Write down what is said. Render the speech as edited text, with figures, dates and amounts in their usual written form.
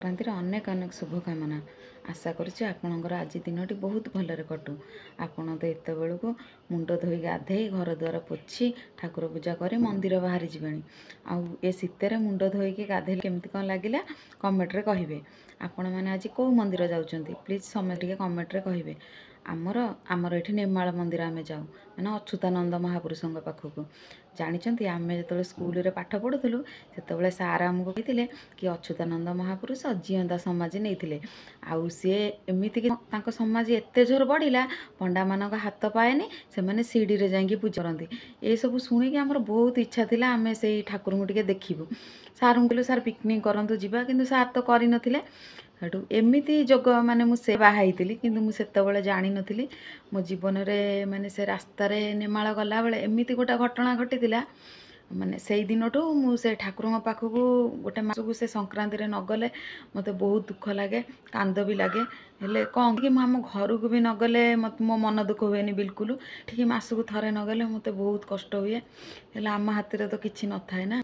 ସଂକ୍ରାନ୍ତିର ଅନେକ ଅନେକ ଶୁଭକାମନା। ଆଶା କରୁଛି ଆପଣଙ୍କର ଆଜି ଦିନଟି ବହୁତ ଭଲରେ କଟୁ। ଆପଣ ତ ଏତେବେଳକୁ ମୁଣ୍ଡ ଧୋଇ ଗାଧେଇ ଘର ଦ୍ୱାର ପୋଛି ଠାକୁର ପୂଜା କରି ମନ୍ଦିର ବାହାରି ଯିବେଣି। ଆଉ ଏ ଶୀତରେ ମୁଣ୍ଡ ଧୋଇକି ଗାଧେଇଲେ କେମିତି କ'ଣ ଲାଗିଲା କମେଣ୍ଟରେ କହିବେ। ଆପଣମାନେ ଆଜି କେଉଁ ମନ୍ଦିର ଯାଉଛନ୍ତି ପ୍ଲିଜ୍ ସମସ୍ତେ ଟିକେ କମେଣ୍ଟରେ କହିବେ। ଆମର ଏଠି ନେମାଳ ମନ୍ଦିର ଆମେ ଯାଉ, ମାନେ ଅଚ୍ୟୁତାନନ୍ଦ ମହାପୁରୁଷଙ୍କ ପାଖକୁ। ଜାଣିଛନ୍ତି ଆମେ ଯେତେବେଳେ ସ୍କୁଲରେ ପାଠ ପଢ଼ୁଥିଲୁ ସେତେବେଳେ ସାର୍ ଆମକୁ କହିଥିଲେ କି ଅଚ୍ୟୁତାନନ୍ଦ ମହାପୁରୁଷ ଜିଅନ୍ତା ସମାଧି ନେଇଥିଲେ। ଆଉ ସିଏ ଏମିତିକି ତାଙ୍କ ସମାଧି ଏତେ ଜୋର ବଢ଼ିଲା ପଣ୍ଡାମାନଙ୍କ ହାତ ପାଏନି, ସେମାନେ ସିଡ଼ିରେ ଯାଇକି ପୂଜା କରନ୍ତି। ଏସବୁ ଶୁଣିକି ଆମର ବହୁତ ଇଚ୍ଛା ଥିଲା ଆମେ ସେଇ ଠାକୁରଙ୍କୁ ଟିକେ ଦେଖିବୁ। ସାର୍ଙ୍କୁ କହିଲୁ ସାର୍ ପିକନିକ୍ କରନ୍ତୁ ଯିବା, କିନ୍ତୁ ସାର୍ ତ କରିନଥିଲେ। ସେଠୁ ଏମିତି ଯୋଗ ମାନେ ମୁଁ ସେ ବାହା ହେଇଥିଲି, କିନ୍ତୁ ମୁଁ ସେତେବେଳେ ଜାଣିନଥିଲି ମୋ ଜୀବନରେ ମାନେ ସେ ରାସ୍ତାରେ ନେମାଳ ଗଲାବେଳେ ଏମିତି ଗୋଟେ ଘଟଣା ଘଟିଥିଲା। ମାନେ ସେଇ ଦିନଠୁ ମୁଁ ସେ ଠାକୁରଙ୍କ ପାଖକୁ ଗୋଟେ ମାସକୁ ସେ ସଂକ୍ରାନ୍ତିରେ ନଗଲେ ମୋତେ ବହୁତ ଦୁଃଖ ଲାଗେ, କାନ୍ଦ ବି ଲାଗେ। ହେଲେ କ'ଣ କି ମୁଁ ଆମ ଘରକୁ ବି ନଗଲେ ମୋ ମନ ଦୁଃଖ ହୁଏନି ବିଲକୁଲ। ଠିକ୍ ମାସକୁ ଥରେ ନଗଲେ ମୋତେ ବହୁତ କଷ୍ଟ ହୁଏ। ହେଲେ ଆମ ହାତରେ ତ କିଛି ନଥାଏ ନା।